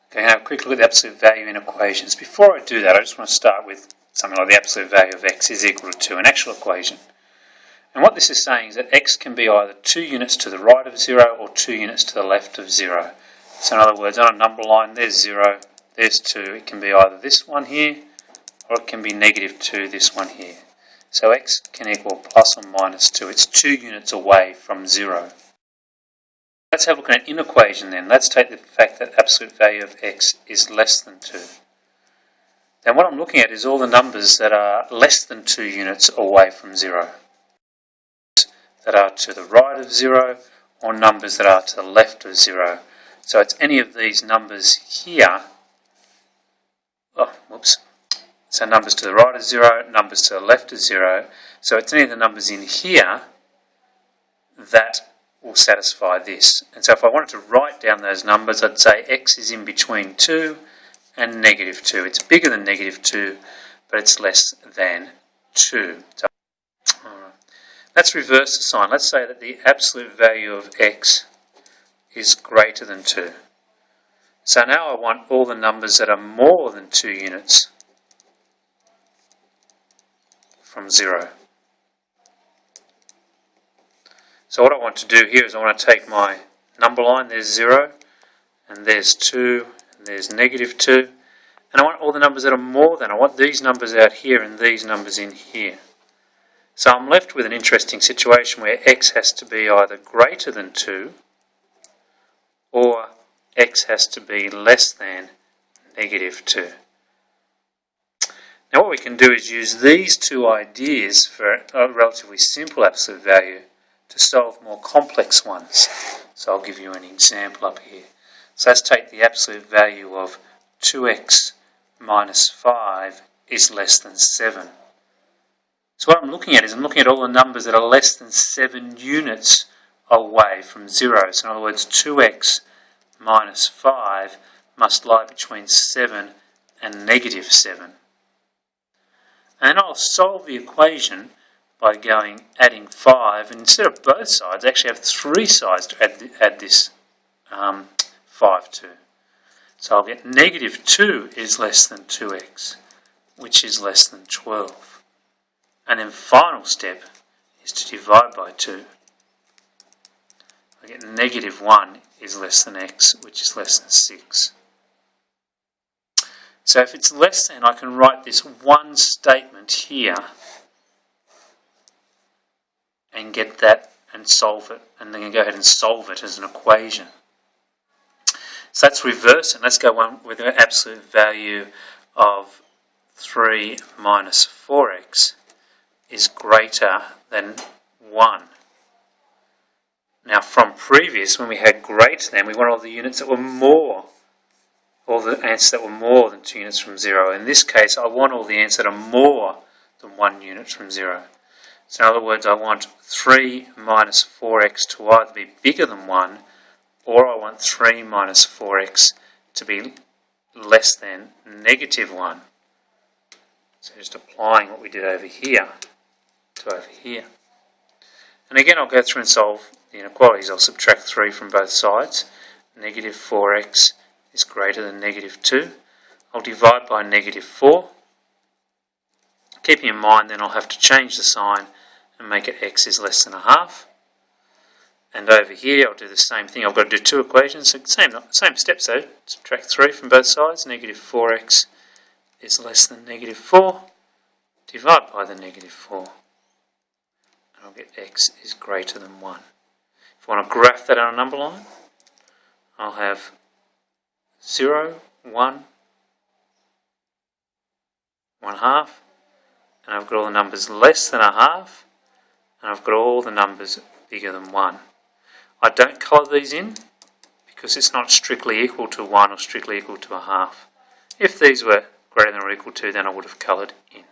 Okay, now have a quick look at the absolute value in equations. Before I do that, I just want to start with something like the absolute value of x is equal to 2, an actual equation. And what this is saying is that x can be either 2 units to the right of 0 or 2 units to the left of 0. So in other words, on a number line, there's 0, there's 2. It can be either this one here, or it can be negative 2, this one here. So x can equal plus or minus 2. It's 2 units away from 0. Let's have a look at an inequation then. Let's take the fact that absolute value of x is less than 2. Then what I'm looking at is all the numbers that are less than 2 units away from 0. That are to the right of 0 or numbers that are to the left of 0. So it's any of these numbers here. So numbers to the right of 0, numbers to the left of 0. So it's any of the numbers in here that will satisfy this. And so if I wanted to write down those numbers, I'd say x is in between 2 and negative 2. It's bigger than negative 2, but it's less than 2. So, alright. Let's reverse the sign. Let's say that the absolute value of x is greater than 2. So now I want all the numbers that are more than 2 units from 0. So what I want to do here is I want to take my number line, there's 0, and there's 2, and there's negative 2, and I want all the numbers that are more than, I want these numbers out here and these numbers in here. So I'm left with an interesting situation where x has to be either greater than 2, or x has to be less than negative 2. Now what we can do is use these two ideas for a relatively simple absolute value to solve more complex ones. So I'll give you an example up here. So let's take the absolute value of 2x minus 5 is less than 7. So what I'm looking at is I'm looking at all the numbers that are less than 7 units away from 0. So in other words, 2x minus 5 must lie between 7 and negative 7. And I'll solve the equation by adding 5, and instead of both sides, I actually have 3 sides to add this 5 to. So I'll get negative 2 is less than 2x, which is less than 12. And then final step is to divide by 2. I get negative 1 is less than x, which is less than 6. So if it's less than, I can write this one statement here and get that and solve it, and then go ahead and solve it as an equation. So let's reverse it. Let's go one with an absolute value of 3 minus 4x is greater than 1. Now from previous, when we had greater than, we want all the units that were more, all the answers that were more than 2 units from 0. In this case, I want all the answers that are more than 1 unit from 0. So in other words, I want 3 minus 4x to either be bigger than 1, or I want 3 minus 4x to be less than negative 1. So just applying what we did over here to over here. And again, I'll go through and solve the inequalities. I'll subtract 3 from both sides. Negative 4x is greater than negative 2. I'll divide by negative 4. Keeping in mind then I'll have to change the sign and make it x is less than a half. And over here I'll do the same thing. I've got to do 2 equations, so same steps though. Subtract 3 from both sides. Negative 4x is less than negative 4. Divide by the negative 4. And I'll get x is greater than 1. If I want to graph that on a number line, I'll have 0, 1, 1 half, and I've got all the numbers less than a half, and I've got all the numbers bigger than 1. I don't colour these in because it's not strictly equal to 1 or strictly equal to a half. If these were greater than or equal to, then I would have coloured in.